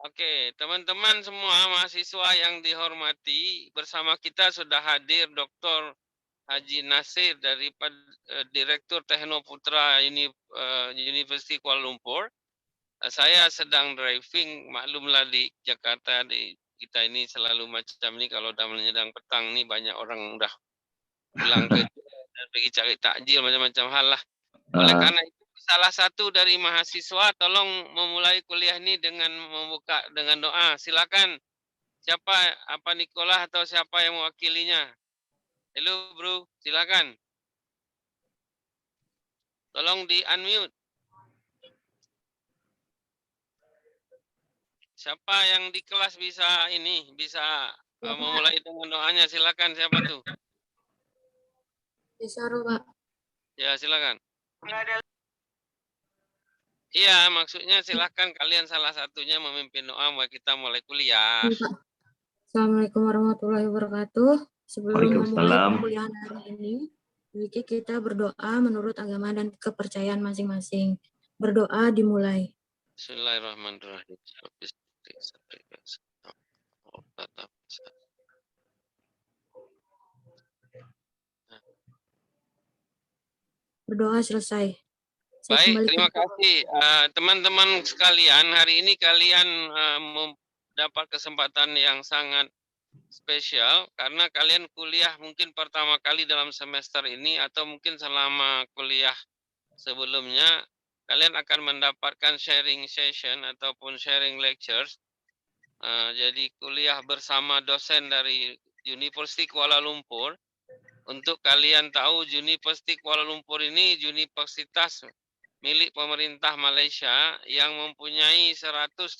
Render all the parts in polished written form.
Oke, teman-teman semua mahasiswa yang dihormati, bersama kita sudah hadir Dr. Haji Nasir dari Direktur Teknoputra University Kuala Lumpur. Saya sedang driving, maklumlah di Jakarta di kita ini selalu macam ini kalau udah menyedang petang nih banyak orang udah pulang kerja dan pergi cari takjil macam-macam hal lah. Oleh karena itu salah satu dari mahasiswa tolong memulai kuliah ini dengan membuka dengan doa. Silakan. Siapa apa Nikola atau siapa yang mewakilinya? Halo bro, silakan. Tolong di unmute. Siapa yang di kelas bisa memulai dengan doanya? Silakan siapa tuh? Disuruh, Pak. Ya, silakan. Iya, maksudnya silakan kalian salah satunya memimpin doa buat kita mulai kuliah. Assalamualaikum warahmatullahi wabarakatuh. Sebelum memulai Waalaikumsalam. perkuliahan hari ini, mari kita berdoa menurut agama dan kepercayaan masing-masing. Berdoa dimulai. Bismillahirrahmanirrahim. Berdoa selesai. Baik, terima kasih. Teman-teman sekalian, hari ini kalian mendapat kesempatan yang sangat spesial karena kalian kuliah mungkin pertama kali dalam semester ini atau mungkin selama kuliah sebelumnya, kalian akan mendapatkan sharing session ataupun sharing lectures. Jadi kuliah bersama dosen dari University Kuala Lumpur. Untuk kalian tahu, University Kuala Lumpur ini universitas milik pemerintah Malaysia yang mempunyai 130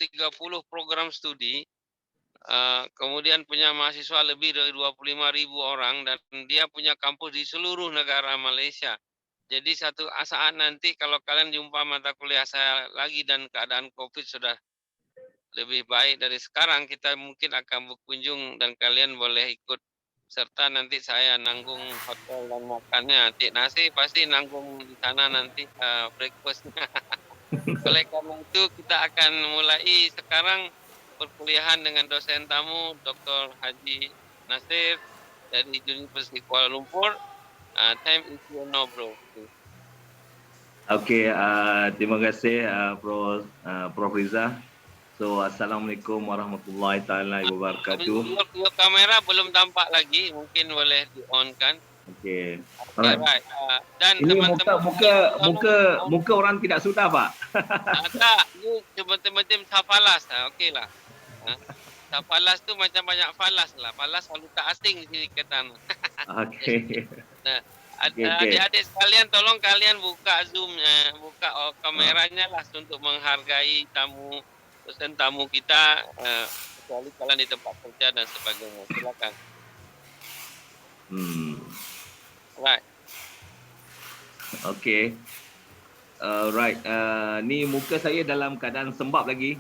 program studi, kemudian punya mahasiswa lebih dari 25.000 orang dan dia punya kampus di seluruh negara Malaysia. Jadi satu saat nanti kalau kalian jumpa mata kuliah saya lagi dan keadaan COVID sudah lebih baik dari sekarang, kita mungkin akan berkunjung dan kalian boleh ikut serta nanti saya nanggung hotel dan makannya. Cik Nasi pasti nanggung di sana nanti breakfastnya. Oleh karena itu kita akan mulai sekarang perkuliahan dengan dosen tamu Dr. Haji Nasir dari University Kuala Lumpur. Time is your now, bro. Okey, terima kasih Prof Riza. So assalamualaikum warahmatullahi taala wabarakatuh. Your kamera belum tampak lagi, mungkin boleh di on kan? Okey. Okay, right. Dan ini teman-teman muka orang tidak sudah, Pak. Tak, ni macam-macam safalas. Okeylah. Safalas tu macam banyak falas lah. Falas selalu tak asing di sini ketan. Okey. Nah, adik-adik sekalian tolong kalian buka Zoom-nya, buka kameranya lah untuk menghargai tamu dosen tamu kita, kecuali kalian di tempat kerja dan sebagainya. Silakan. Right. Okey. Right. Ni muka saya dalam keadaan sembab lagi.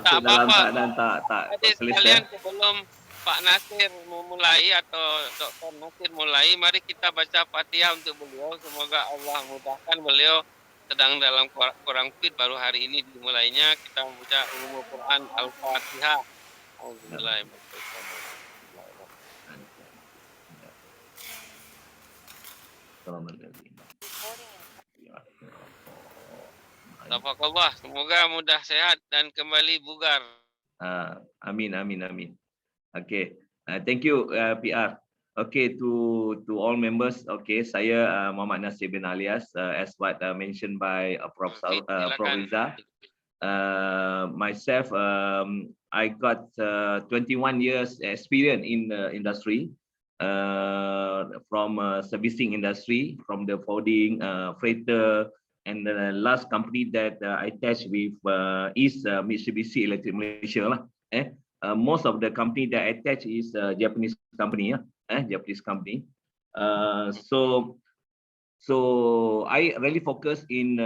Tak dalam apa-apa. keadaan tak Adik sekalian sebelum Pak Nasir memulai atau Dr. Nasir mulai, mari kita baca Fatihah untuk beliau. Semoga Allah mudahkan beliau sedang dalam kurang fit baru hari ini dimulainya. Kita membaca ulumul Quran Al-Fatihah. Tafaqallah, semoga mudah sehat dan kembali bugar. Amin. Okay, thank you PR. Okay, to all members. Okay, saya Muhammad Nasir bin Alias, as what mentioned by Prof Riza. Myself, I got 21 years experience in the industry, from servicing industry, from the forwarding, freighter, and the last company that I attached with is Mitsubishi Electric Malaysia lah. Most of the company that I attach is Japanese company, Japanese company. So I really focus in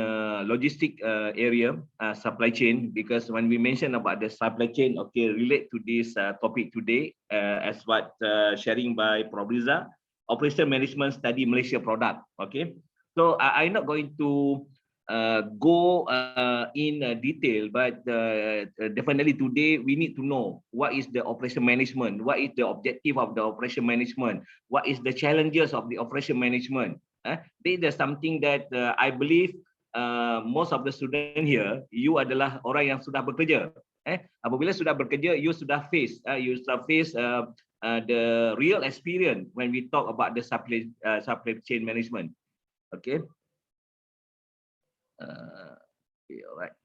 logistic area, supply chain, because when we mention about the supply chain, okay, relate to this topic today, as what sharing by Prof Riza, Operation Management Study Malaysia product. Okay, so I'm not going to go in detail, but definitely today we need to know what is the operation management, what is the objective of the operation management, what is the challenges of the operation management. This is something that I believe most of the student here, you adalah orang yang sudah bekerja. Apabila sudah bekerja, you sudah face the real experience when we talk about the supply chain management. Okay. Okay, all right.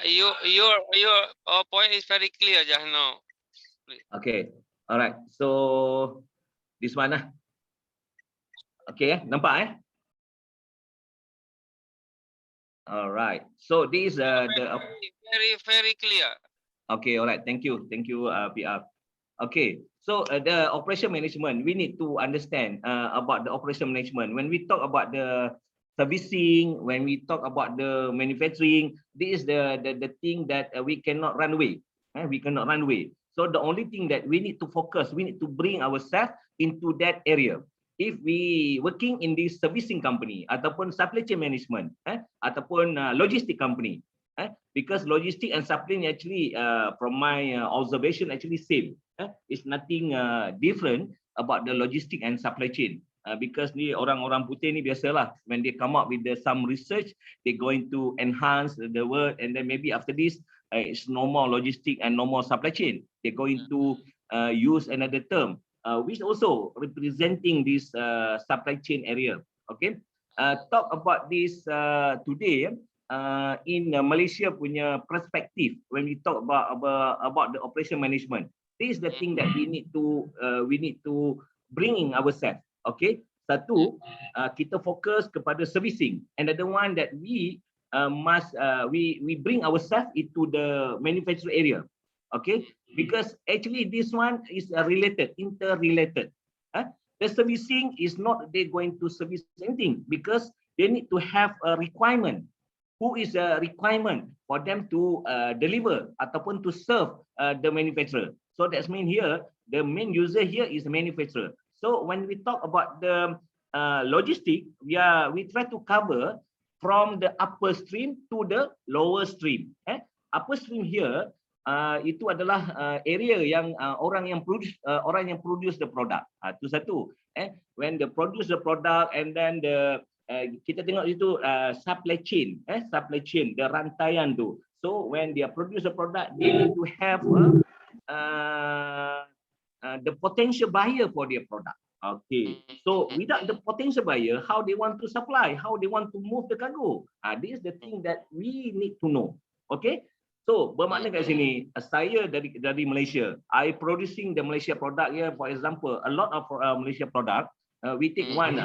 Your point is very clear just now. Okay, all right. So this one lah. Okay, nampak All right. So this is the very clear. Okay, all right. Thank you, PR. Okay, so the operation management, we need to understand about the operation management. When we talk about the servicing, when we talk about the manufacturing, this is the thing that we cannot run away. We cannot run away. So the only thing that we need to focus, we need to bring ourselves into that area. If we working in this servicing company ataupun supply chain management ataupun logistic company, because logistic and supply actually from my observation actually same. It's nothing different about the logistic and supply chain. Because ni orang-orang putih ni biasalah, when they come up with some research, they going to enhance the word, and then maybe after this it's no more logistic and no more supply chain. They're going to use another term, which also representing this supply chain area. Okay, talk about this today in Malaysia punya perspective when we talk about the operation management. This is the thing that we need to bring in ourselves. Okay, satu, kita fokus kepada servicing. Another one that we must we bring ourselves into the manufacturing area. Okay, because actually this one is interrelated. The servicing is not they going to service anything, because they need to have a requirement. Who is a requirement for them to deliver ataupun to serve the manufacturer. So that's mean here the main user here is the manufacturer. So when we talk about the logistic, we try to cover from the upper stream to the lower stream. Upper stream here itu adalah area yang orang yang produce the product. Itu satu. When they produce the product, and then the kita tengok itu supply chain, the rantaian tu. So when they produce the product, they need to have the potential buyer for their product. Okay, so without the potential buyer, how they want to supply, how they want to move the cargo, this is the thing that we need to know. Okay, so bermakna kat sini, saya dari Malaysia, I producing the Malaysia product here. For example, a lot of Malaysia product, we take one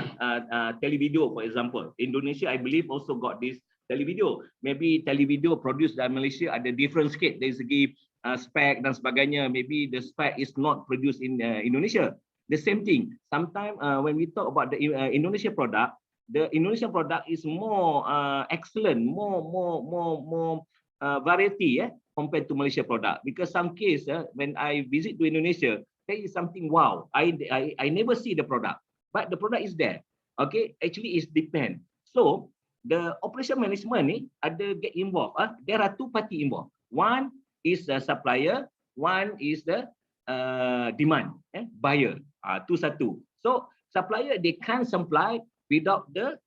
televideo for example. Indonesia, I believe, also got this televideo. Maybe televideo produced dari Malaysia ada different sikit dari segi spec dan sebagainya. Maybe the spec is not produced in Indonesia. The same thing. Sometimes when we talk about the Indonesia product, the Indonesian product is more excellent, more variety compared to Malaysia product. Because some case when I visit to Indonesia, there is something wow. I never see the product, but the product is there. Okay, actually it depends. So the operation management ni ada get involved. There are two party involved. One is the supplier, one is the demand, buyer. Itu satu. So supplier they can't supply without the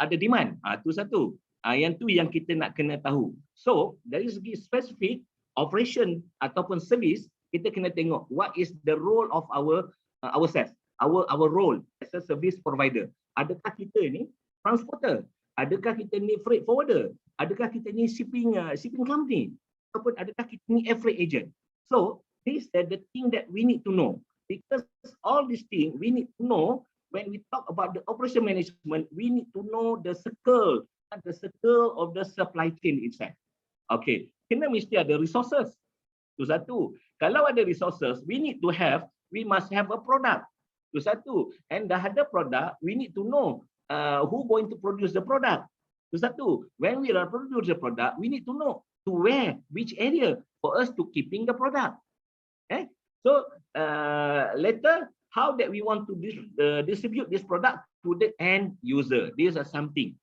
ada demand. Itu satu. Yang tu yang kita nak kena tahu. So dari segi specific operation ataupun service, kita kena tengok what is the role of ourselves, our role as a service provider. Adakah kita ni transporter? Adakah kita ni freight forwarder? Adakah kita ni shipping company? Ataupun adakah kita ni air freight agent? So this is the thing that we need to know, because all these things we need to know. When we talk about the operation management, we need to know the circle of the supply chain itself. Okay, kena mesti ada resources. Itu satu. Kalau ada resources, we must have a product. Itu satu. And dah ada product, we need to know who going to produce the product. Itu satu. When we produce the product, we need to know to where, which area for us to keeping the product. So later, how that we want to distribute this product to the end user. These are something.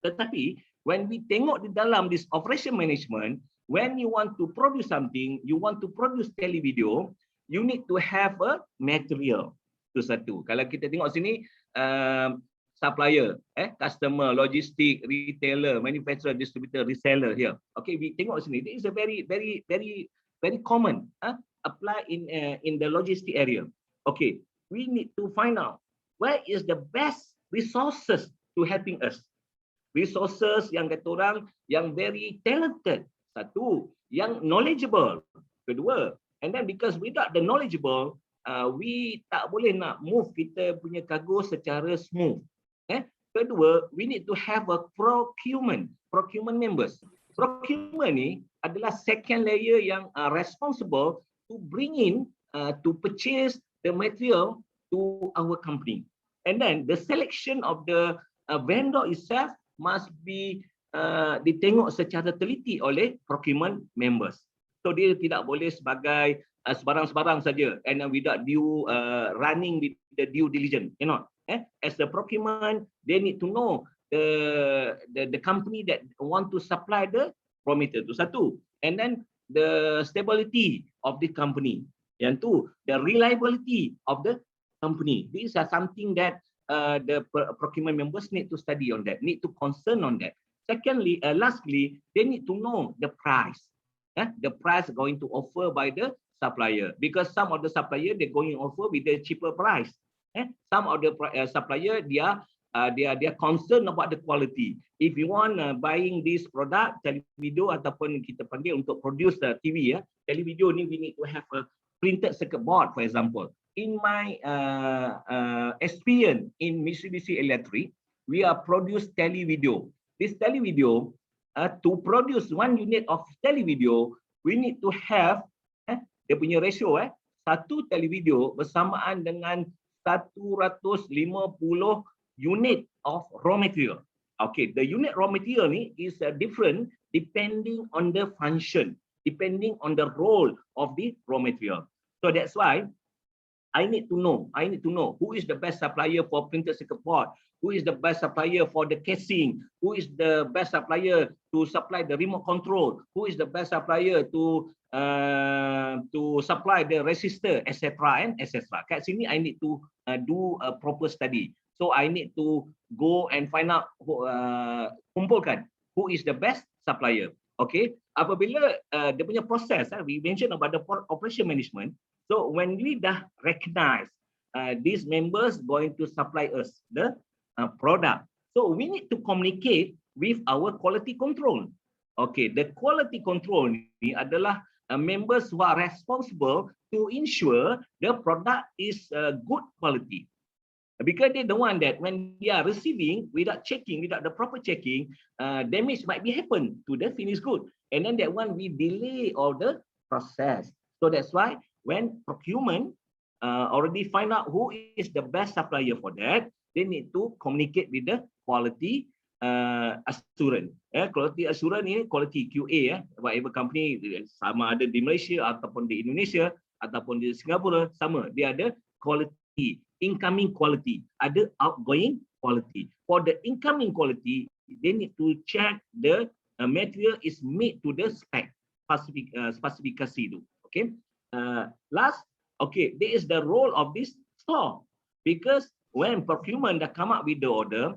Tetapi when we tengok di dalam this operation management, when you want to produce something, you want to produce televideo, you need to have a material. Itu satu. Kalau kita tengok sini, supplier, customer, logistik, retailer, manufacturer, distributor, reseller here. Okay, we tengok sini. This is a very common apply in the logistic area. Okay, we need to find out where is the best resources to helping us. Resources yang kata orang yang very talented. Satu, yang knowledgeable. Kedua, and then because without the knowledgeable, we tak boleh nak move kita punya cargo secara smooth. Kedua, we need to have a procurement members. Procurement ni adalah second layer yang responsible to bring in, to purchase the material to our company. And then the selection of the vendor itself must be ditengok secara teliti oleh procurement members. So dia tidak boleh sebagai sebarang-sebarang saja and without due running with the due diligence, you know. As the procurement, they need to know the company that want to supply the raw material. Itu satu. And then the stability of the company. Yang tu, the reliability of the company. These are something that the procurement members need to study on that, need to concern on that. Secondly, lastly, they need to know the price. The price going to offer by the supplier, because some of the supplier they're going to offer with a cheaper price. Some of the supplier they are concerned about the quality. If you want buying this product, televideo ataupun kita panggil untuk produce the TV, televideo ni we need to have a printed circuit board, for example. In my experience in Mitsubishi Electric, we are produce televideo. This televideo, to produce 1 unit of televideo, we need to have dia punya ratio, satu televideo bersamaan dengan 150 unit of raw material. Okay, the unit raw material ni is different depending on the function, depending on the role of the raw material. So that's why I need to know who is the best supplier for printed circuit board, who is the best supplier for the casing, who is the best supplier to supply the remote control, who is the best supplier to supply the resistor, etc. and etc. Kat sini I need to do a proper study. So I need to go and find out, kumpulkan who is the best supplier. Okay, apabila dia punya proses, we mentioned about the operation management. So when we dah recognize these members going to supply us the product, so we need to communicate with our quality control. Okay, the quality control ni adalah members who are responsible to ensure the product is good quality. Because they're the one that when they are receiving without checking, without the proper checking, damage might be happen to the finished good. And then that one we delay all the process. So that's why when procurement already find out who is the best supplier for that, they need to communicate with the quality assurance. Quality assurance ini quality QA, whatever company, sama ada di Malaysia ataupun di Indonesia ataupun di Singapura, sama dia ada quality, incoming quality, ada outgoing quality. For the incoming quality, they need to check the material is meet to the spec, specifikasi itu. Okay. Last, okay, this is the role of this store, because when procurement dah come up with the order,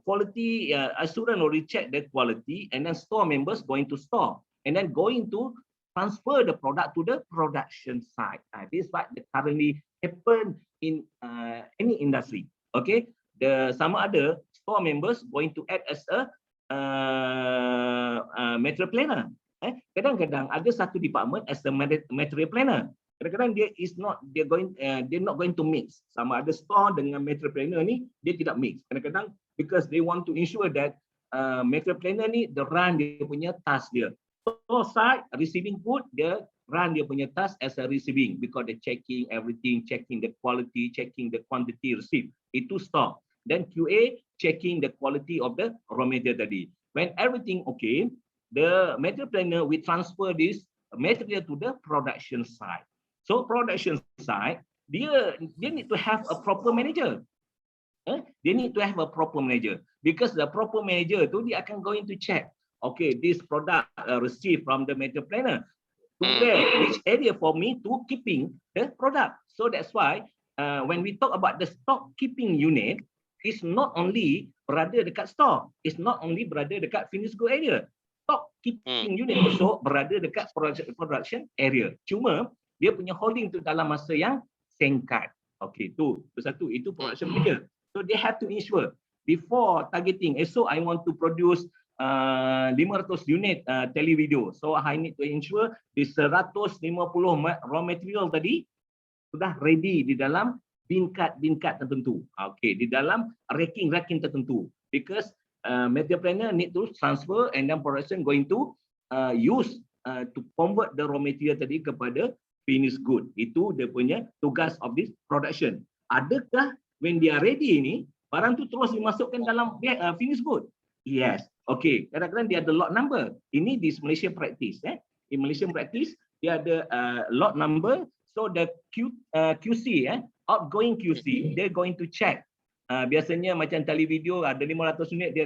quality assurance already check the quality, and then store members going to store, and then going to transfer the product to the production site. This is what currently happen in any industry. Okay, the sama ada store members going to act as a material planner. Kadang-kadang ada satu department as a material planner. Kadang-kadang they're not going to mix. Sama ada store dengan material planner ni dia tidak mix. Kadang-kadang because they want to ensure that material planner ni the run dia punya task dia. Store side receiving good, dia run dia punya task as a receiving, because they checking everything, checking the quality, checking the quantity received. Itu store. Then QA checking the quality of the raw material tadi. When everything okay, the material planner will transfer this material to the production side. So production side, dia need to have a proper manager. They need to have a proper manager, because the proper manager tu dia akan going to check, okay, this product received from the media planner, to where, which area for me to keeping the product. So that's why when we talk about the stock keeping unit, it's not only berada dekat store, it's not only berada dekat finished good area. Stock keeping unit also berada dekat production area. Cuma dia punya holding tu dalam masa yang singkat. Okay, tu satu, itu production manager. So they have to ensure before targeting, so I want to produce 500 unit televideo. So I need to ensure di 150 raw material tadi sudah ready di dalam bin-cut tertentu. Okay, di dalam racking tertentu. Because media planner need to transfer, and then production going to use to convert the raw material tadi kepada finished good. Itu dia punya tugas of this production. Adakah when they are ready ni, barang tu terus dimasukkan dalam finished good? Yes. Okay. Kadang-kadang dia ada lot number. Ini di Malaysian practice. In Malaysian practice, dia ada lot number. So the QC, outgoing QC, they're going to check. Biasanya macam televideo ada 500 unit, dia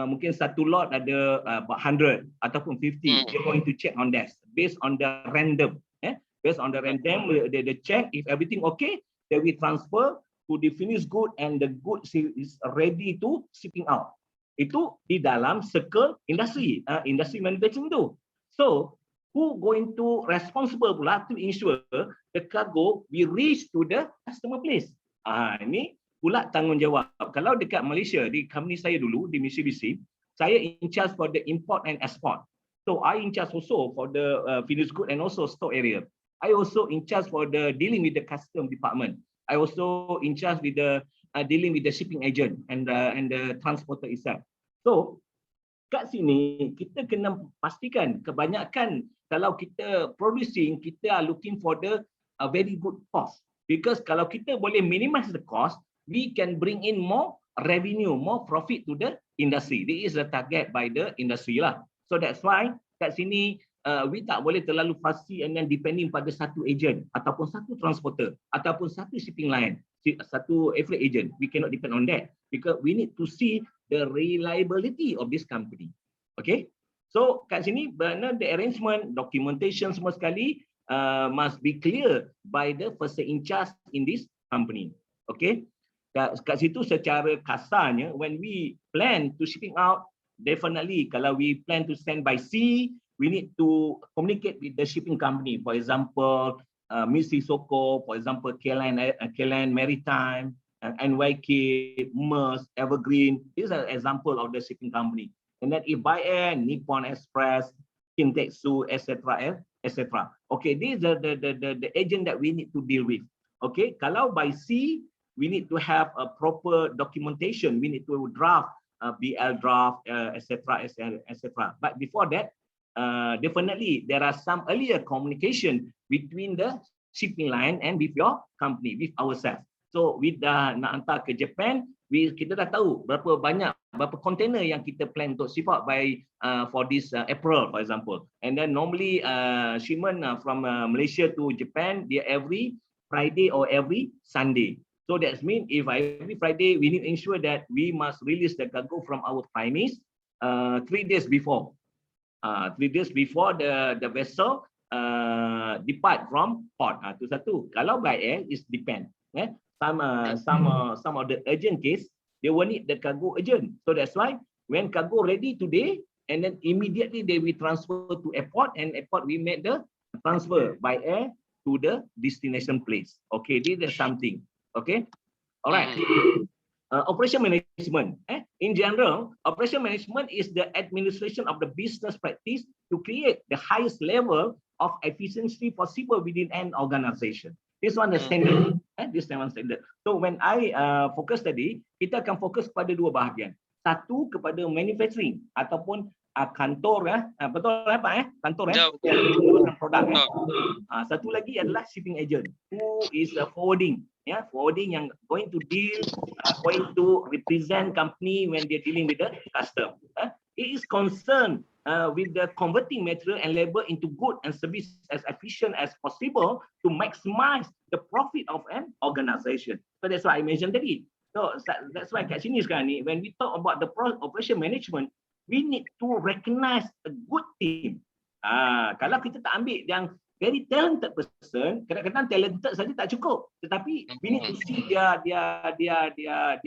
mungkin satu lot ada 100 ataupun 50. They're going to check on that based on the random. Based on the random, they check if everything okay, they will transfer to the finished good, and the good is ready to shipping out. Itu di dalam circle industry, industry manufacturing tu. So who going to responsible pula to ensure the cargo we reach to the customer place? Ini pula tanggungjawab. Kalau dekat Malaysia, di company saya dulu di Mitsubishi, saya in charge for the import and export. So I in charge also for the finished good and also store area. I also in charge for the dealing with the custom department. I also in charge with the dealing with the shipping agent and the transporter itself. So kat sini kita kena pastikan kebanyakan kalau kita producing, kita are looking for the very good cost. Because kalau kita boleh minimize the cost, we can bring in more revenue, more profit to the industry. This is the target by the industry lah. So that's why kat sini we tak boleh terlalu fussy and then depending pada satu agent ataupun satu transporter ataupun satu shipping line, satu freight agent. We cannot depend on that because we need to see the reliability of this company. Okay, so kat sini benar the arrangement, documentation semua sekali must be clear by the person in charge in this company. Okay, kat situ secara kasarnya when we plan to shipping out, definitely kalau we plan to send by sea, we need to communicate with the shipping company. For example, Mitsubishi Soko, for example, KLN Maritime, NYK, Maersk, Evergreen. These are example of the shipping company. And then if by air, Nippon Express, Kintetsu, etc., etc. Okay, these are the agent that we need to deal with. Okay, kalau by sea, we need to have a proper documentation. We need to draft BL draft, etc., etc. But before that, definitely there are some earlier communication between the shipping line and with your company, with ourselves. So we dah nak hantar ke Japan, kita dah tahu berapa container yang kita plan untuk ship out by for this April, for example. And then normally shipment from Malaysia to Japan, dia every Friday or every Sunday. So that means if every Friday we need to ensure that we must release the cargo from our premise 3 days before. 3 days before the vessel depart from port. Itu satu. Kalau by air, it depend. Some of the urgent case, they will need the cargo urgent. So that's why when cargo ready today, and then immediately they will transfer to airport, and airport we make the transfer by air to the destination place. Okay, this is something. Okay, all right. Operation management. In general, operation management is the administration of the business practice to create the highest level of efficiency possible within an organization. This one is standard. This one standard. So when I fokus tadi, kita akan fokus pada dua bahagian. Satu kepada manufacturing ataupun kantor, betul Pak? Kantor produk. Satu lagi adalah shipping agent, who is forwarding. Forwarding yang going to deal, going to represent company when they're dealing with the customer. It is concerned with the converting material and labor into good and service as efficient as possible to maximize the profit of an organization. So that's why I mentioned tadi. So that's why kat sini sekarang ni, when we talk about the operation management, we need to recognize a good team. Kalau kita tak ambil yang very talented person, kadang-kadang talented saja tak cukup. Tetapi we need to see their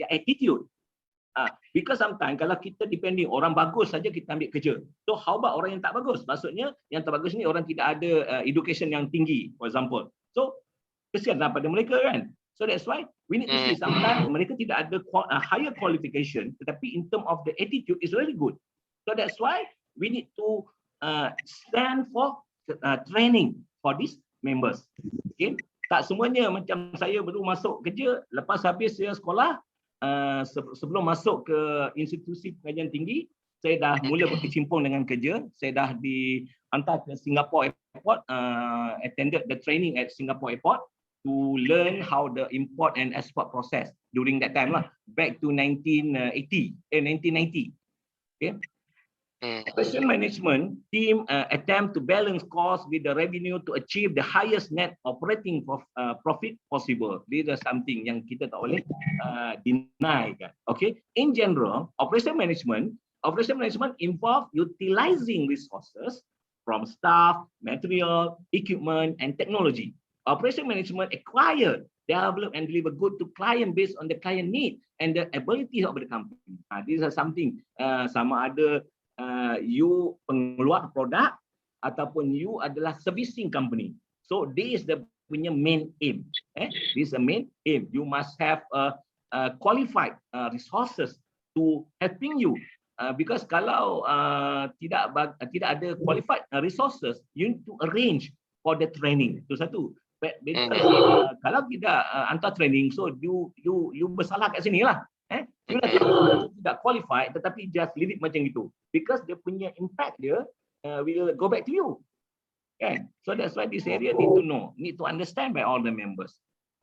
attitude. Because sometimes kalau kita depending orang bagus saja kita ambil kerja. So how about orang yang tak bagus? Maksudnya yang tak bagus ni orang tidak ada education yang tinggi, for example. So kesianlah pada mereka kan. So that's why we need to see sometimes mereka tidak ada higher qualification, tetapi in term of the attitude is really good. So that's why we need to stand for training for these members. Okay? Tak semuanya macam saya baru masuk kerja, lepas habis saya sekolah, sebelum masuk ke institusi pengajian tinggi, saya dah mula berkecimpung dengan kerja. Saya dah dihantar ke Singapore Airport, attended the training at Singapore Airport to learn how the import and export process during that time lah, back to 1990. Okay. Operation management team attempt to balance cost with the revenue to achieve the highest net operating profit possible. This is something yang kita tak boleh deny kan. Okay. In general, operation management involve utilizing resources from staff, material, equipment, and technology. Operation management acquire, develop, and deliver good to client based on the client need and the abilities of the company. This is something sama ada you pengeluar produk ataupun you adalah servicing company. So this is the punya main aim. This is the main aim. You must have qualified resources to helping you. Because kalau tidak ada qualified resources, you need to arrange for the training. Itu satu. Because kalau tidak hantar training, so you bersalah kat sini lah. You tidak qualified, tetapi just leave it macam itu. Because dia punya impact dia will go back to you. Okay? So that's why this area need to know, need to understand by all the members.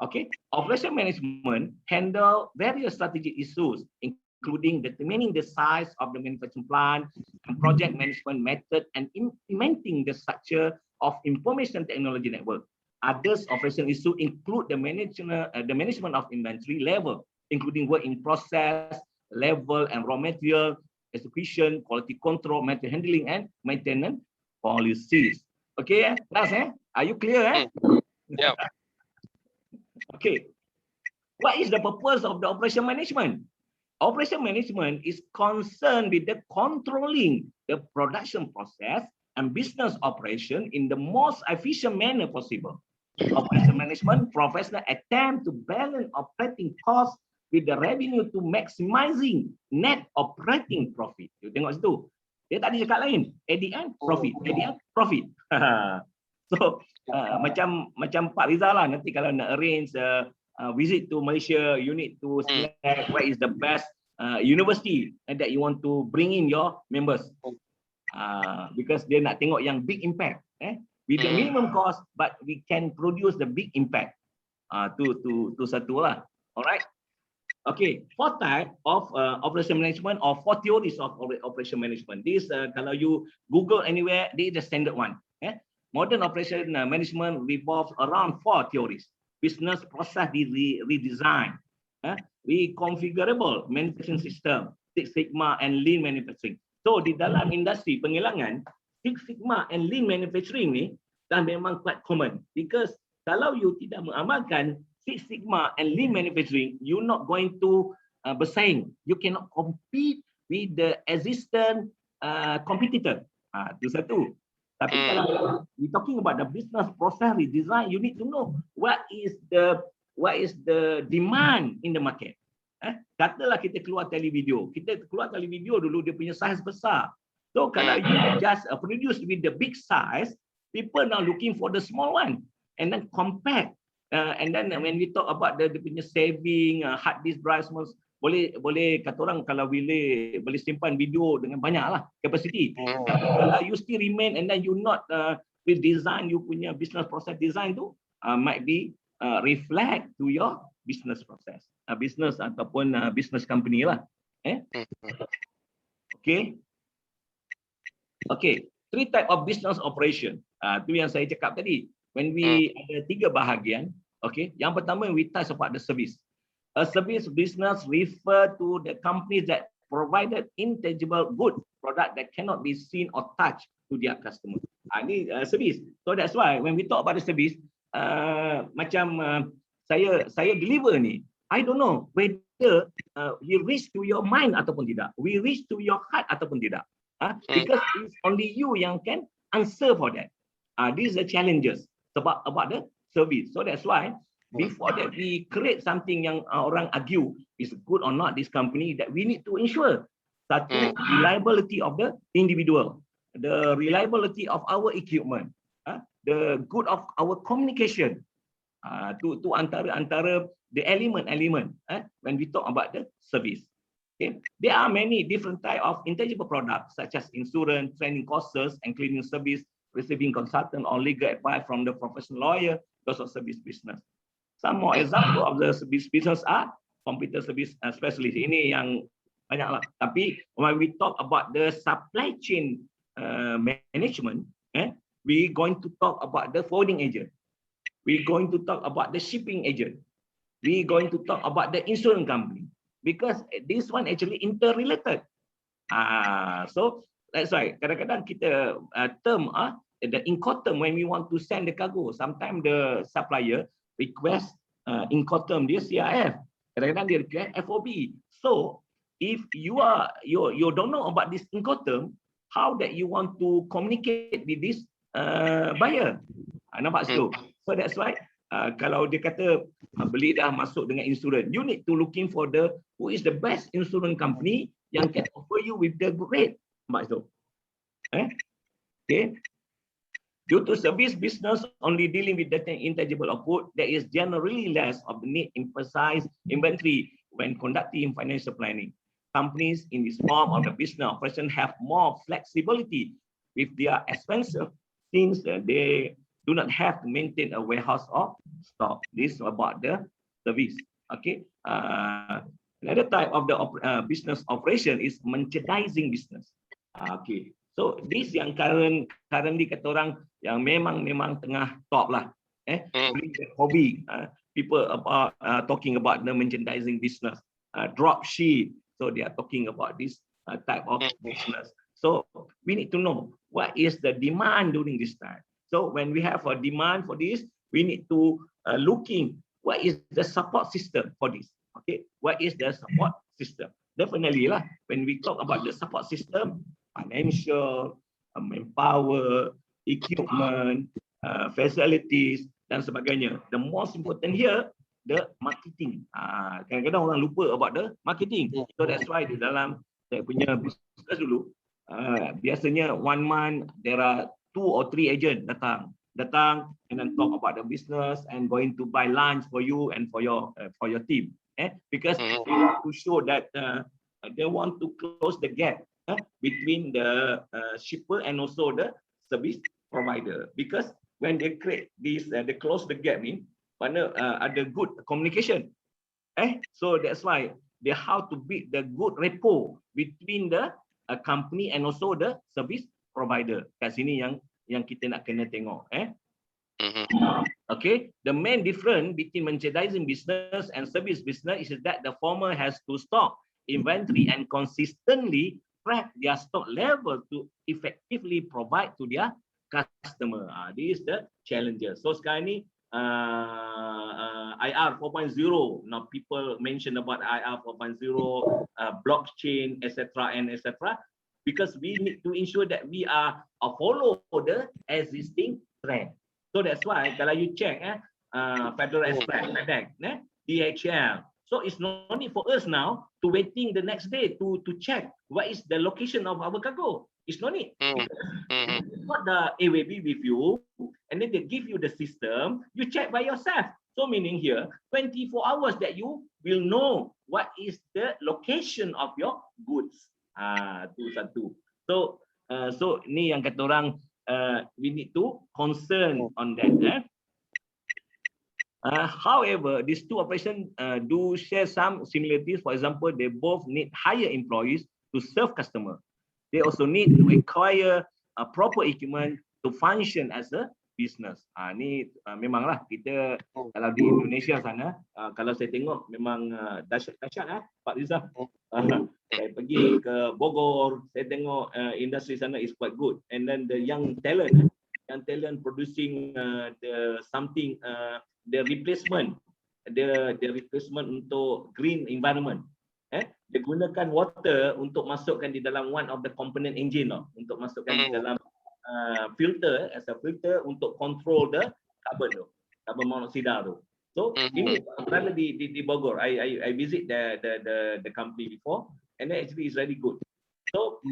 Okay? Operation management handle various strategic issues, including determining the size of the manufacturing plant and project management method and implementing the structure of information technology network. Others operation issue include the management of inventory level, including work in process, level, and raw material, execution, quality control, material handling, and maintenance policies. Okay, class, Are you clear? Yeah. Okay. What is the purpose of the operation management? Operation management is concerned with the controlling the production process and business operation in the most efficient manner possible. Operation management professional attempt to balance operating costs with the revenue to maximizing net operating profit. You tengok situ. Dia tak ada cakap lain. At the end, profit. At the end, profit. So, macam Pak Rizal lah, nanti kalau nak arrange visit to Malaysia, you need to select what is the best university that you want to bring in your members. Because dia nak tengok yang big impact. With the minimum cost, but we can produce the big impact. Tu satu lah. Alright. Okay. 4 type of operation management or 4 theories of operation management. This kalau you Google anywhere, this is the standard one. Modern operation management revolves around 4 theories: business process redesign, reconfigurable manufacturing system, Six Sigma, and lean manufacturing. So di dalam industri pengilangan, Six Sigma and lean manufacturing ni dah memang quite common, because kalau you tidak mengamalkan Six Sigma and lean manufacturing, you're not going to bersaing. You cannot compete with the existing competitor. Itu satu. Tapi kalau we talking about the business process redesign, you need to know what is the demand in the market. Katalah kita keluar televideo. Kita keluar televideo dulu dia punya size besar. So kalau you just produce with the big size, people now looking for the small one and then compact. And then when we talk about the punya saving, hard disk drive, boleh kata orang kalau boleh simpan video dengan banyak lah capacity. Kalau you still remain and then you not redesign you punya business process design tu, might be reflect to your business process, business ataupun business company lah. Okay. Okay, 3 type of business operation. Tu yang saya cakap tadi. When we ada 3 bahagian. Okay, yang pertama we touch about the service. A service business refer to the companies that provided intangible good product that cannot be seen or touched to their customer. Ini service. So that's why when we talk about the service, saya deliver ni, I don't know whether we reach to your mind ataupun tidak, we reach to your heart ataupun tidak. Because it's only you yang can answer for that. These are the challenges about the service. So that's why before that we create something yang orang argue is good or not this company, that we need to ensure satu reliability of the individual, the reliability of our equipment, the good of our communication. Tu antara the element when we talk about the service. Okay. There are many different type of intangible products such as insurance, training courses, and cleaning service, receiving consultant or legal advice from the professional lawyer, those are service business. Some more example of the service business are computer service specialist. Ini yang banyak lah. Tapi when we talk about the supply chain management, we going to talk about the forwarding agent. We going to talk about the shipping agent. We going to talk about the insurance company. Because this one actually interrelated. So that's why kadang-kadang kita term the Incoterm when we want to send the cargo. Sometimes the supplier request Incoterm dia CIF. Kadang-kadang dia request FOB. So if you don't know about this Incoterm, how that you want to communicate with this buyer? Nampak situ? So that's why kalau dia kata beli dah masuk dengan insurans, you need to looking for who is the best insurance company yang can offer you with the good rate. Nampak situ? Okay. Due to service business only dealing with the intangible output, there is generally less of the need to emphasize inventory when conducting financial planning. Companies in this form of the business operation have more flexibility with their expenses since they do not have to maintain a warehouse of stock. This is about the service. Okay. Another type of the business operation is merchandising business. Okay. So this yang currently kata orang yang memang tengah top lah. Hobby. People about talking about the merchandising business, drop ship. So they are talking about this type of business. So we need to know what is the demand during this time. So when we have a demand for this, we need to looking what is the support system for this. Okay, what is the support system? Definitely lah. When we talk about the support system, financial, manpower, equipment, facilities dan sebagainya. The most important here, the marketing. Kadang-kadang orang lupa about the marketing. So that's why di dalam saya punya business dulu, biasanya 1 month there are 2 or 3 agent datang and then talk about the business and going to buy lunch for you and for your team. Because they want to show that they want to close the gap between the shipper and also the service provider. Because when they create this, they close the gap ni, mana ada good communication. So that's why they how to build the good rapport between the company and also the service provider. Kat sini yang kita nak kena tengok. Okay, the main difference between merchandising business and service business is that the former has to stock inventory and consistently track their stock level to effectively provide to their customer. This is the challenges. So sekarang ni IR 4.0. Now people mention about IR 4.0, blockchain, etc. and etc. Because we need to ensure that we are follow the existing trend. So that's why kalau you check Federal Express, FedEx, DHL. So it's no need for us now to waiting the next day to check what is the location of our cargo. It's no need. You've got the AWB with you, and then they give you the system. You check by yourself. So meaning here, 24 hours that you will know what is the location of your goods. Tu satu. So ni yang kata orang we need to concern on that. However, these two operations do share some similarities. For example, they both need hire employees to serve customer. they also need to acquire proper equipment to function as a business. Ni memanglah kita kalau di Indonesia sana, kalau saya tengok memang dahsyat Pak Rizal. Saya pergi ke Bogor, saya tengok industri sana is quite good. And then the young talent producing the replacement untuk green environment. Dia gunakan water untuk masukkan di dalam one of the component engine untuk masukkan di dalam filter as a filter untuk control the carbon monoxide tu. So ini berada di Bogor. I visit the company before and then actually it's very good. So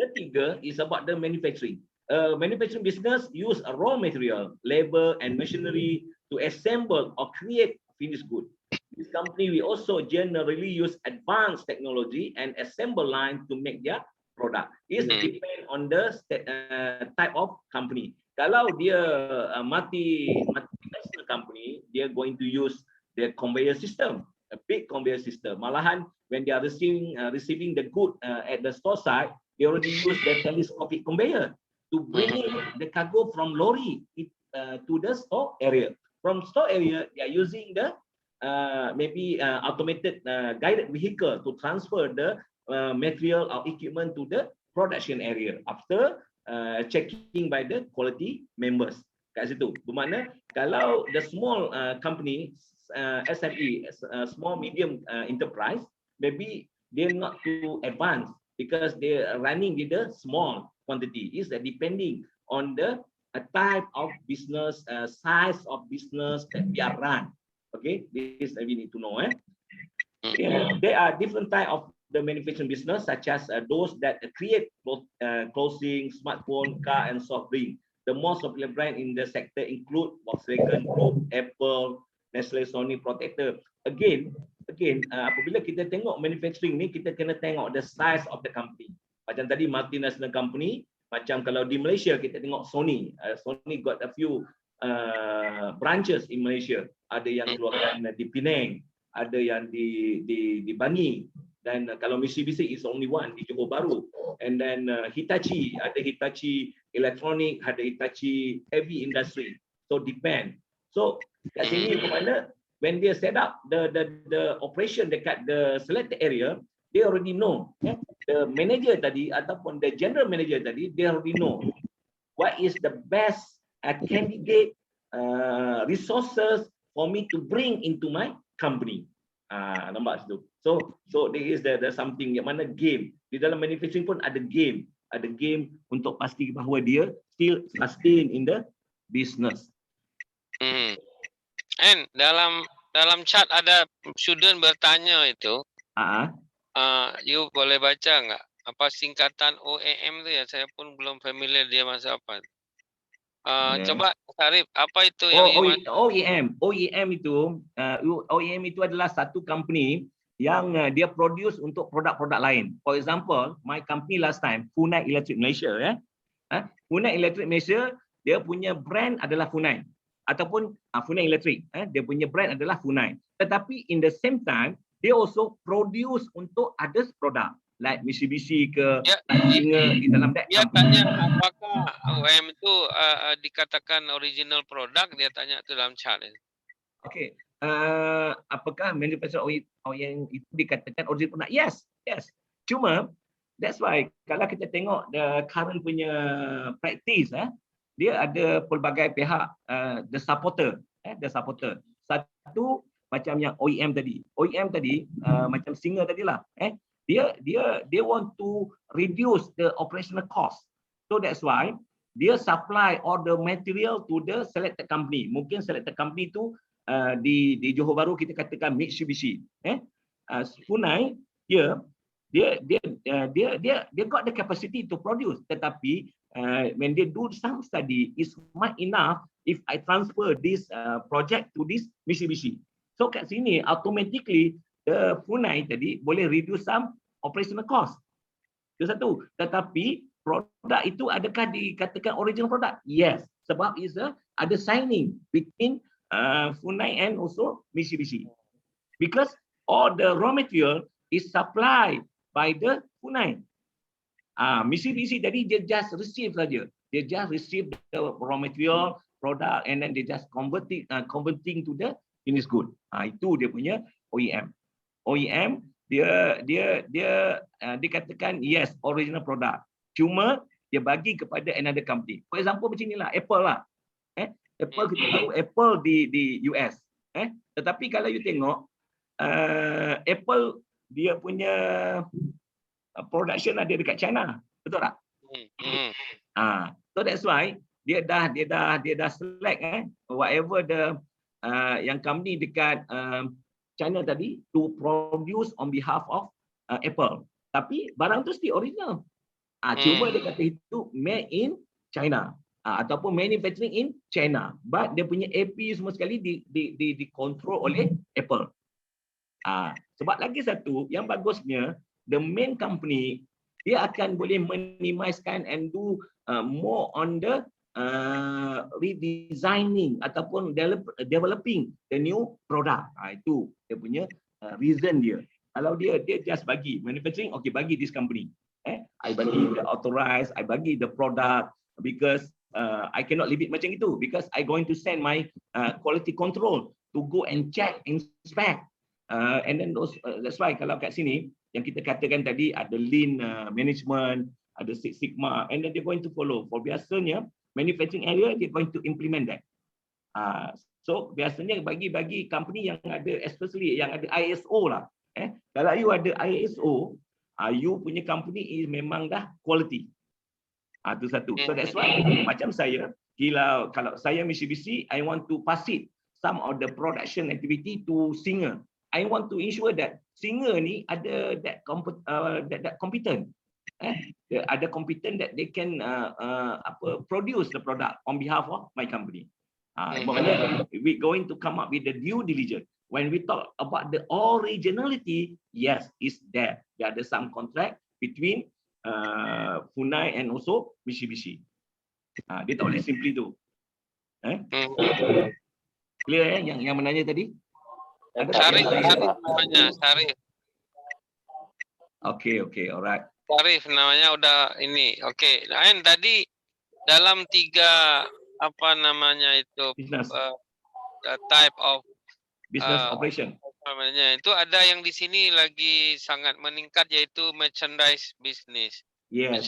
ketiga is about the manufacturing. Manufacturing business use a raw material, labor and machinery to assemble or create finished good. This company we also generally use advanced technology and assemble line to make their product. It depend on the type of company. Kalau dia multinational company, they are going to use the conveyor system, a big conveyor system. Malahan when they are receiving the good at the store side, they already use the telescopic conveyor to bring the cargo from lorry to the store area. From store area, they are using the automated guided vehicle to transfer the material or equipment to the production area after checking by the quality members. Kat situ. Bermakna kalau the small company, SME, small medium enterprise, maybe they're not too advanced because they are running with the small quantity. Is depending on the type of business, size of business that we are run. Okay, this we need to know. There are different type of the manufacturing business, such as those that create clothing, smartphone, car, and soft drink. The most popular brand in the sector include Volkswagen Group, Apple, Nestle, Sony, Protector. Again, apabila kita tengok manufacturing ni, kita kena tengok the size of the company. Macam tadi multinational company, macam kalau di Malaysia kita tengok Sony. Sony got a few branches in Malaysia. Ada yang keluarkan di Penang, ada yang di Bangi, dan kalau Mitsubishi is only one di Johor Bahru. And then Hitachi, ada Hitachi Electronic, ada Hitachi Heavy Industry. So depend. So kat sini bermakna when they set up the operation dekat the selected area, they already know. The manager tadi ataupun the general manager tadi, they already know what is the best candidate resources for me to bring into my company. Nampak situ. So there is the something yang mana game di dalam manufacturing pun ada game untuk pasti bahawa dia still sustain in the business. And dalam chat ada student bertanya itu. You boleh baca nggak apa singkatan OEM tu ya? Saya pun belum familiar dia maksud apa. Coba Sarip, apa itu yang OEM itu adalah satu company yang dia produce untuk produk-produk lain. For example, my company last time, Funai Electric Malaysia, Funai Electric Malaysia, dia punya brand adalah Funai ataupun Funai Electric, dia punya brand adalah Funai. Tetapi in the same time, dia also produce untuk others product like Mitsubishi ke Singer di dalam that. Dia tanya apakah OEM itu dikatakan original product, dia tanya itu dalam chat. Okay. Apakah manufacturer OEM itu dikatakan original product? Yes. Cuma that's why kalau kita tengok the current punya practice, dia ada pelbagai pihak the supporter. Satu macam yang OEM tadi. Macam Singer tadilah. Dia want to reduce the operational cost. So that's why dia supply all the material to the selected company. Mungkin selected company tu di Johor Bahru kita katakan Mitsubishi. Funai dia got the capacity to produce, tetapi when they do some study, it's not enough if I transfer this project to this Mitsubishi. So kat sini automatically the Funai tadi boleh reduce some operational cost. Itu satu. Tetapi produk itu adakah dikatakan original product? Yes. Sebab is ada signing between Funai and also Mitsubishi. Because all the raw material is supplied by the Funai. Mitsubishi tadi dia just receive saja. Dia just receive the raw material, product, and then they just converting to the finished good. Itu dia punya OEM. OEM dia katakan yes original product. Cuma dia bagi kepada another company. For example macam inilah Apple lah. Apple kita tahu Apple di US. Tetapi kalau you tengok Apple dia punya production ada dekat China, betul tak? So that's why dia dah select whatever the yang company dekat China tadi to produce on behalf of Apple. Tapi barang tu still original. Cuma dia kata itu made in China ataupun manufacturing in China. But dia punya AP semua sekali dikontrol oleh Apple. Sebab lagi satu yang bagusnya the main company dia akan boleh minimizekan and do more on the redesigning ataupun developing the new product. Itu dia punya reason dia. Kalau dia just bagi manufacturing, okay, bagi this company. I bagi the authorized, I bagi the product because I cannot leave it macam itu because I going to send my quality control to go and check, inspect. And then that's why kalau kat sini yang kita katakan tadi ada lean management, ada Six Sigma, and then they're going to follow. For biasanya manufacturing area they're going to implement that. So biasanya bagi company yang ada, especially yang ada ISO lah. Kalau you ada ISO, you punya company is memang dah quality. Itu satu. So that's why macam saya, kalau saya Mitsubishi, I want to pass it some of the production activity to Singer. I want to ensure that Singer ni ada that competent. Ada competent that they can produce the product on behalf of my company. Maknanya we going to come up with the due diligence. When we talk about the originality, yes, is there. There ada some contract between Funai and also Mitsubishi. Dia tak boleh simply tu. Clear yang menanya tadi? Syarif namanya, Syarif. Okay, alright. Syarif namanya udah ini. Okay, lain tadi dalam 3 apa namanya itu type of business operation. Namanya itu ada yang di sini lagi sangat meningkat yaitu merchandise business. Yes.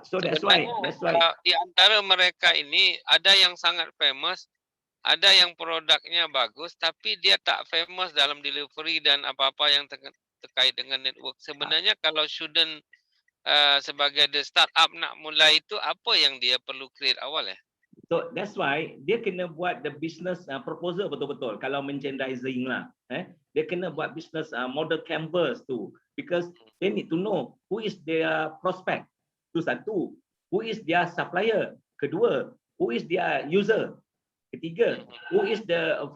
So that's Sebenarnya, why. Di antara mereka ini ada yang sangat famous. Ada yang produknya bagus, tapi dia tak famous dalam delivery dan apa-apa yang terkait dengan network. Sebenarnya kalau student sebagai the startup nak mulai itu, apa yang dia perlu create awal ya? So that's why dia kena buat the business proposal betul-betul. Kalau merchandising lah, dia kena buat business model canvas tu, because they need to know who is their prospect. Itu satu. Who is their supplier? Kedua, who is their user? Ketiga, who is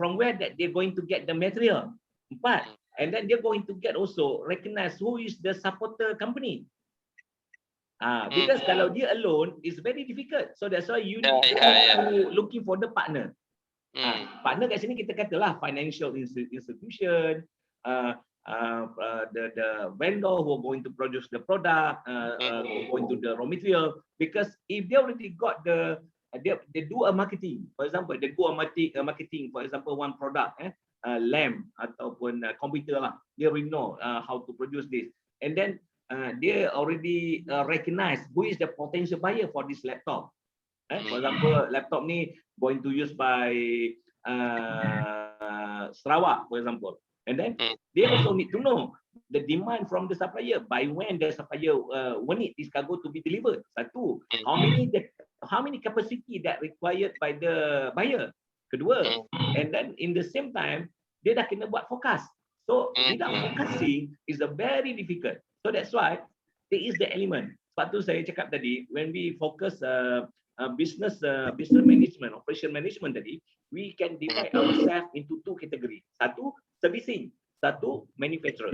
from where that they're going to get the material? 4, and then they're going to get also recognize who is the supporter company. Because kalau dia alone is very difficult. So that's why you need to looking for the partner. Partner kat sini kita katalah financial institution, the vendor who are going to produce the product, going to the raw material. Because if they already got they do a marketing. For example, they go a marketing. For example, one product, lamp ataupun computer lah. They already know how to produce this, and then they already recognize who is the potential buyer for this laptop. For example, laptop ni going to use by Sarawak, for example, and then they also need to know the demand from the supplier. By when the supplier want this cargo to be delivered. Satu, how many capacity that required by the buyer. Kedua, and then in the same time dia dah kena buat forecast. So without forecasting is a very difficult. So that's why there is the element. Sebab tu saya cakap tadi, when we focus business management, operation management tadi, we can divide ourselves into 2 category. Satu servicing, satu manufacturer.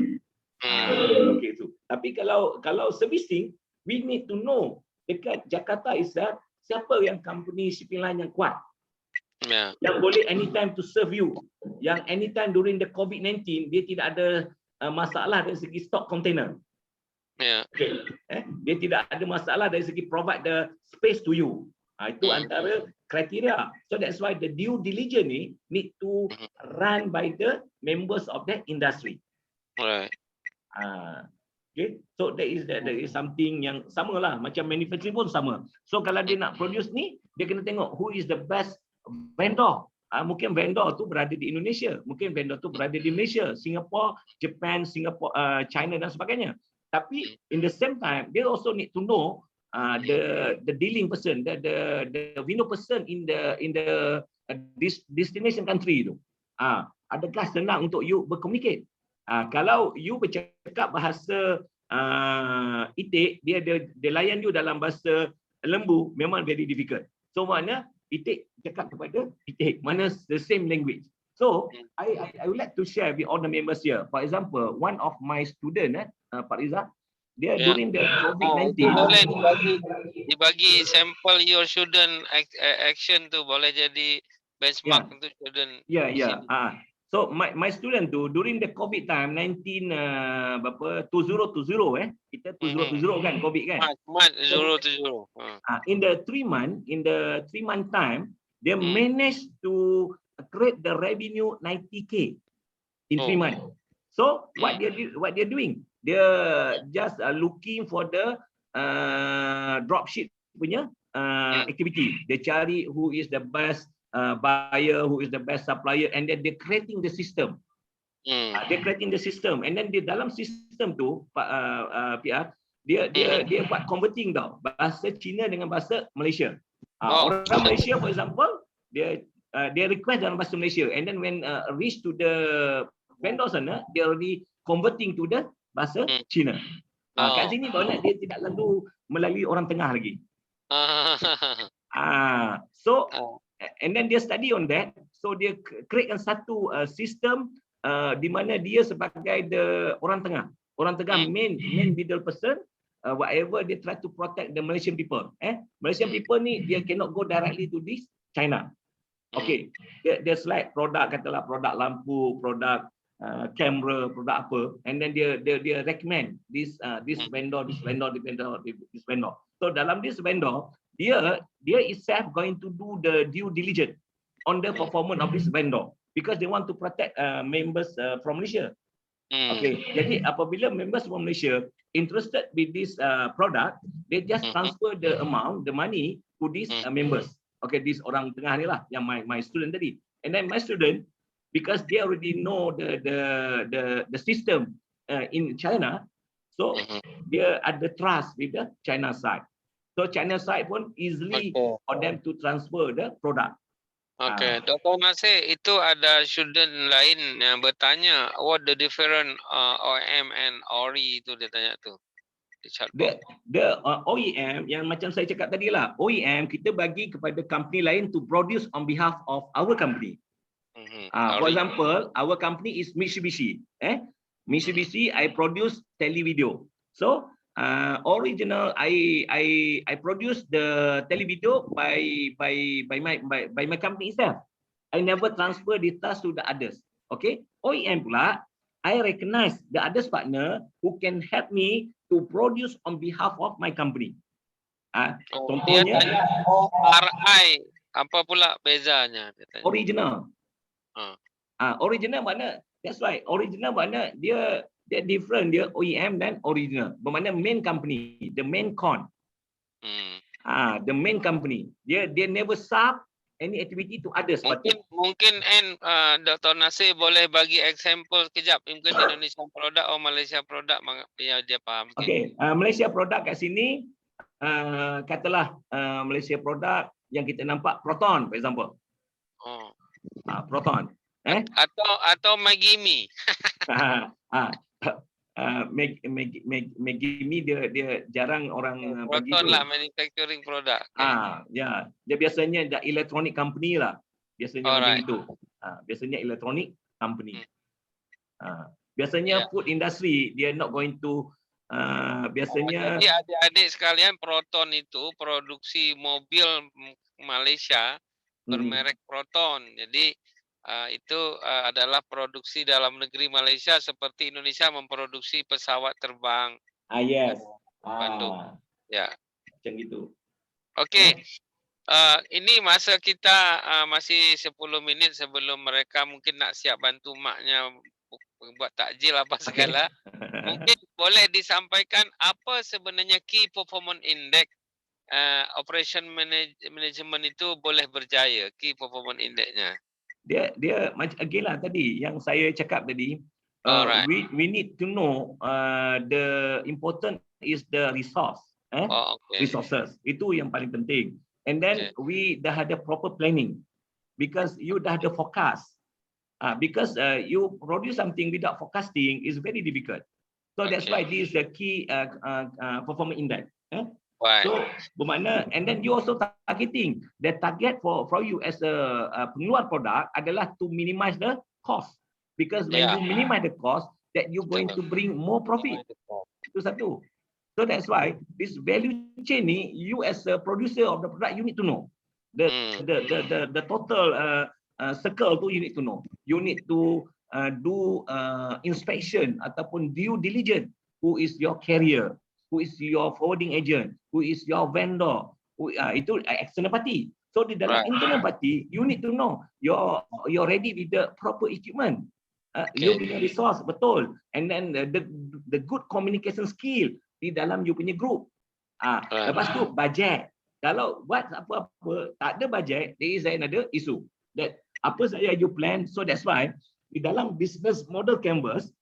Okay, tu. Tapi kalau servicing, we need to know dekat Jakarta itself siapa yang company shipping line yang kuat, yang boleh anytime to serve you, yang anytime during the COVID-19 dia tidak ada masalah dari segi stok container. Ya. Okay. Dia tidak ada masalah dari segi provide the space to you. Itu antara kriteria. So that's why the due diligence ni need to run by the members of that industry. Right. Okay. So that is something yang sama lah. Macam manufacturing pun sama. So kalau dia nak produce ni, dia kena tengok who is the best vendor. Mungkin vendor tu berada di Indonesia, mungkin vendor tu berada di Malaysia, Singapore, Japan, China dan sebagainya. Tapi in the same time, they also need to know the dealing person, the window person in the destination country tu. Adakah senang untuk you berkomunikasi? Kalau you bercakap bahasa itik, dia layan you dalam bahasa lembu, memang very difficult. So mana itik cakap kepada itik, mana the same language. So I would like to share with all the members here. For example, one of my student, Pak Riza, dia during the COVID-19. Boleh dibagi sampel your student action tu, boleh jadi benchmark untuk student. So my student tu during the COVID time 2020 kita 2020 kan COVID kan. March 2020. In the 3 month time they managed to create the revenue 90K in 3 months. So what they're doing? They're just looking for the dropship punya activity. They cari who is the best buyer, who is the best supplier, and then they're creating the system. They're creating the system, and then di dalam sistem tu, PR, dia buat converting tau, bahasa Cina dengan bahasa Malaysia. Orang Malaysia, for example, dia request dalam bahasa Malaysia, and then when reach to the vendor sana, they already converting to the bahasa Cina. Kat sini banyak dia tidak lalu melalui orang tengah lagi. So and then dia study on that, so dia create satu sistem di mana dia sebagai orang tengah main middle person, whatever they try to protect the Malaysian people. Malaysian people ni dia cannot go directly to this China. Okay, there's like produk, katalah produk lampu, produk kamera, produk apa, and then dia recommend this vendor. So dalam this vendor, dia itself going to do the due diligence on the performance of this vendor because they want to protect members from Malaysia. Okay, jadi apabila members from Malaysia interested with this product, they just transfer the money to these members. Okay, this orang tengah ni lah, yang my student tadi. And then my student, because they already know the system in China, so dia ada trust with the China side. So China side pun easily for them to transfer the product. Okay, Dr. Nasir, itu ada student lain yang bertanya what the different OEM and ORI itu dia tanya tu. The OEM yang macam saya cakap tadi lah, OEM kita bagi kepada company lain to produce on behalf of our company. For example, our company is Mitsubishi. Mitsubishi, I produce televideo. So original, I produce the televideo by my company itself. I never transfer the task to the others. Okay, OEM pula, I recognize the others partner who can help me to produce on behalf of my company. Contohnya, RI, apa pula bezanya? Original. Original mana? That's right. Original mana? Dia different, dia OEM dan original. Bermakna main company, the main con. The main company. Dia never sub any activity to others. Mungkin Dr. Nasir boleh bagi example kejap, mungkin Indonesia produk atau Malaysia produk biar dia faham. Okay, Malaysia produk kat sini, katalah Malaysia produk yang kita nampak Proton, for example. Proton. Atau Magimi. Magimi dia jarang orang bagi tu. Lah manufacturing product. Ya, dia biasanya the electronic company lah. Biasanya macam itu. Biasanya electronic company. Biasanya food industry dia not going to biasanya. Jadi adik-adik sekalian, Proton itu produksi mobil Malaysia bermerek Proton. Jadi itu adalah produksi dalam negeri Malaysia seperti Indonesia memproduksi pesawat terbang, Yes. Bandung. Ya. Macam gitu. Oke. Ini masa kita masih 10 menit sebelum mereka mungkin nak siap bantu maknya buat takjil apa segala. Mungkin boleh disampaikan apa sebenarnya Key Performance Index Operation Management itu boleh berjaya, Key Performance Index-nya. Dia macam again lah tadi yang saya cakap tadi. Alright. We need to know the important is the resource. Okay. Resources. Itu yang paling penting. And then we dah ada proper planning because you dah ada forecast. Because you produce something without forecasting is very difficult. So that's why this is the key performance index. Right. So bermakna, and then you also targeting the target for you as a pengeluar produk adalah to minimize the cost. Because when you minimize the cost, that you going to bring more profit. Itu satu. So that's why this value chain ni, you as a producer of the product, you need to know the total circle tu you need to know. You need to do inspection ataupun due diligence. Who is your carrier? Who is your forwarding agent? Who is your vendor? Itu external party. So di dalam internal party, you need to know you're ready with the proper equipment. You punya resource betul, and then the good communication skill di dalam you punya group. Lepas tu budget. Kalau buat apa-apa tak ada budget, there is another issue. That apa saja you plan. So that's why di dalam business model canvas,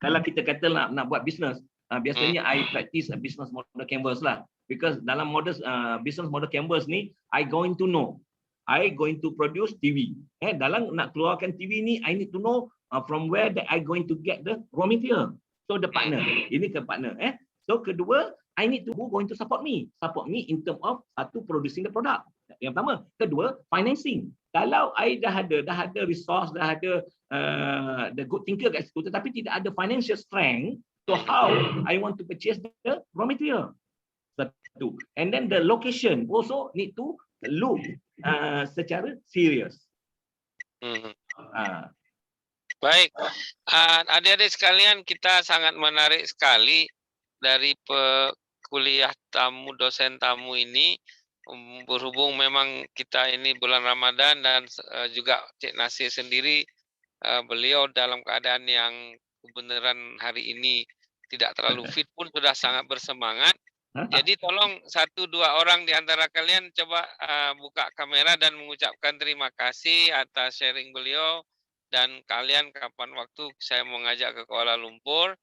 kalau kita kata nak buat business, biasanya I practice a business model canvas lah. Because dalam model business model canvas ni, I going to know. I going to produce TV. Dalam nak keluarkan TV ni, I need to know from where that I going to get the raw material. So the partner, ini ke partner. So kedua, I need to who going to support me in terms of satu producing the product. Yang pertama, kedua financing. Kalau I dah ada resource, dah ada the good thinker kat situ, tetapi tidak ada financial strength, so how I want to purchase the raw material. Satu. And then the location also need to look secara serious. Baik, adik-adik sekalian, kita sangat menarik sekali dari kuliah tamu, dosen tamu ini. Berhubung memang kita ini bulan Ramadan dan juga Cik Nasir sendiri, beliau dalam keadaan yang kebenaran hari ini tidak terlalu fit pun sudah sangat bersemangat. Jadi tolong 1-2 orang di antara kalian coba buka kamera dan mengucapkan terima kasih atas sharing beliau. Dan kalian kapan waktu saya mau ngajak ke Kuala Lumpur,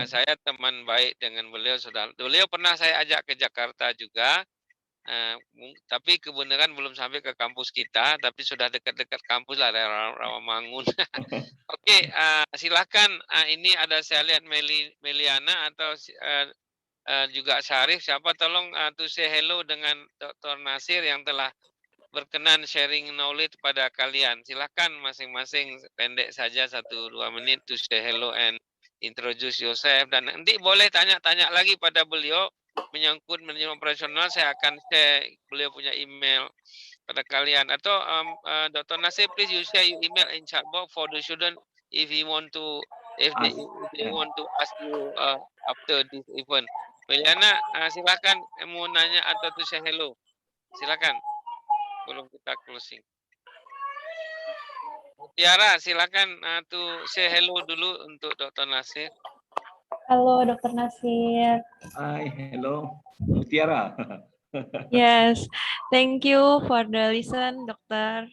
saya teman baik dengan beliau. Beliau pernah saya ajak ke Jakarta juga, tapi kebenaran belum sampai ke kampus kita, tapi sudah dekat-dekat kampus lah, daerah Rawamangun. Oke, silakan. Ini ada saya lihat Meliana atau juga Syarif. Siapa tolong to say hello dengan Dr. Nasir yang telah berkenan sharing knowledge pada kalian. Silakan masing-masing pendek saja 1-2 menit to say hello and introduce yourself. Dan nanti boleh tanya-tanya lagi pada beliau menyangkut manajemen operasional. Saya akan share beliau punya email pada kalian. Atau Dr. Nasir, please you share your email in chat box for the student if they want to ask you after this event. Meliana, silakan mau nanya atau to say hello. Silakan. Belum kita closing. Tiara, silakan to say hello dulu untuk Dr. Nasir. Halo, Dr. Nasir. Hi, hello, Tiara. Yes, thank you for the listen, Doctor.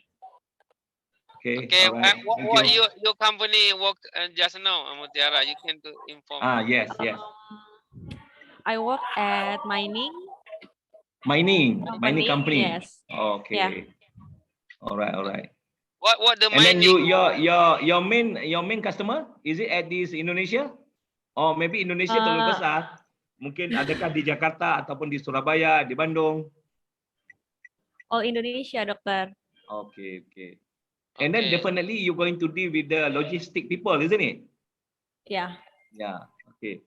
Okay. Right. What you. your company work just now, Mutiara? You can to inform. Yes. I work at mining company. Yes. Okay. Yeah. All right. What the and mining? then your main customer, is it at this Indonesia? Or maybe Indonesia terlalu besar. Mungkin adakah di Jakarta ataupun di Surabaya, di Bandung? All Indonesia, Dokter. Okay. And then definitely you're going to deal with the logistic people, isn't it? Yeah. Okay.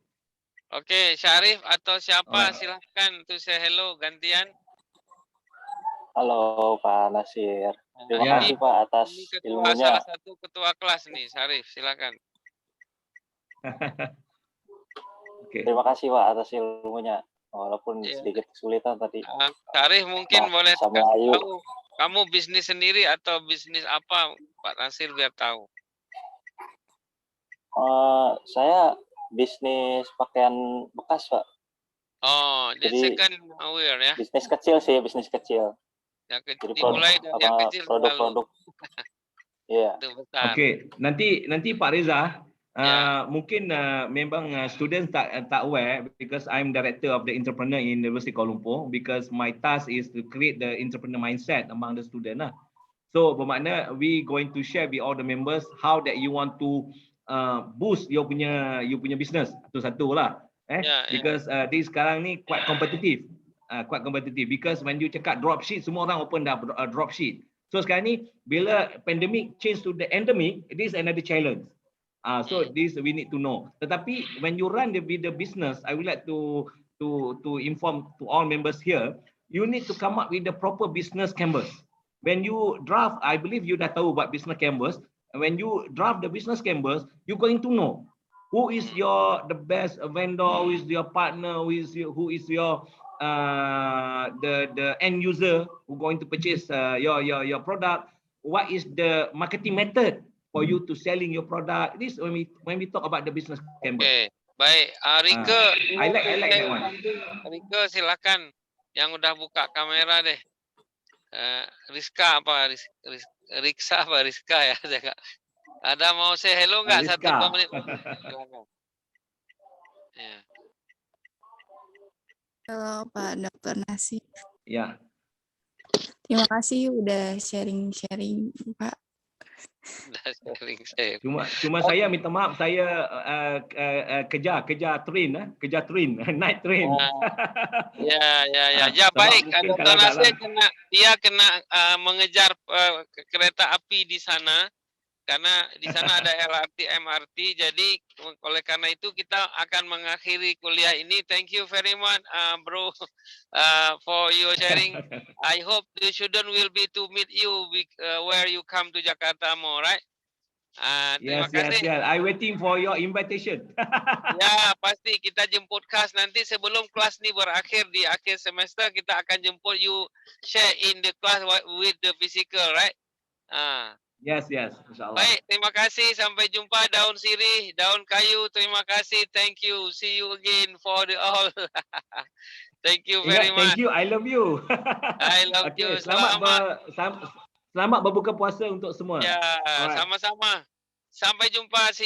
Oke, Syarif atau siapa silahkan to say hello gantian. Halo Pak Nasir. Terima kasih Pak atas ilmunya. Salah satu ketua kelas nih, Syarif, silakan. Okay. Terima kasih Pak atas ilmunya. Walaupun Iya. sedikit kesulitan tadi. Syarif mungkin Pak, boleh sama kasih Ayu. tahu kamu bisnis sendiri atau bisnis apa, Pak Nasir, biar tahu. Saya bisnis pakaian bekas, Pak. Oh, that's Jadi, second aware ya. Bisnis kecil sih, bisnis kecil. Yang Jadi dimulai dari yang kecil selalu. produk-produk. Iya. Itu besar. Okay, nanti Pak Reza, Ya. mungkin memang students tak aware because I'm director of the entrepreneur in University Kuala Lumpur because my task is to create the entrepreneur mindset among the student lah. So bermakna we going to share with all the members how that you want to boost you punya business satu lah. Because this sekarang ni quite competitive. Because when you cakap dropship, semua orang open dah dropship. So sekarang ni bila pandemic change to the endemic, it is another challenge. So this we need to know. Tetapi when you run the business, I would like to inform to all members here, you need to come up with the proper business canvas. When you draft, I believe you dah tahu about business canvas. When you draft the business canvas, you're going to know who is the best vendor, who is your partner, who is your the end user who going to purchase your product. What is the marketing method for you to selling your product? This when we talk about the business canvas. Okay, baik. Rika, I like that one. Rika, silakan. Yang udah buka kamera deh. Rizka apa? Riksa apa Rizka ya? Ada mau say hello nggak? 1-2 menit. Silakan. Ya. Halo Pak Dr. Nasir. Ya. Terima kasih udah sharing-sharing Pak. Cuma saya minta maaf, saya kerja train night train. Ya baik. Dr. Nasir kena mengejar kereta api di sana. Karena di sana ada LRT, MRT, jadi oleh karena itu kita akan mengakhiri kuliah ini. Thank you very much, bro, for your sharing. I hope the student will be to meet you where you come to Jakarta more, right? Terima kasih. Yes. I waiting for your invitation. Ya, pasti kita jemput kelas nanti sebelum kelas ini berakhir di akhir semester, kita akan jemput you share in the class with the physical, right? Yes, insyaAllah. Baik, terima kasih. Sampai jumpa daun sirih, daun kayu. Terima kasih. Thank you. See you again for the all. Thank you very much. Thank you. I love you. I love you. Selamat berbuka puasa untuk semua. Ya, sama-sama. Sampai jumpa.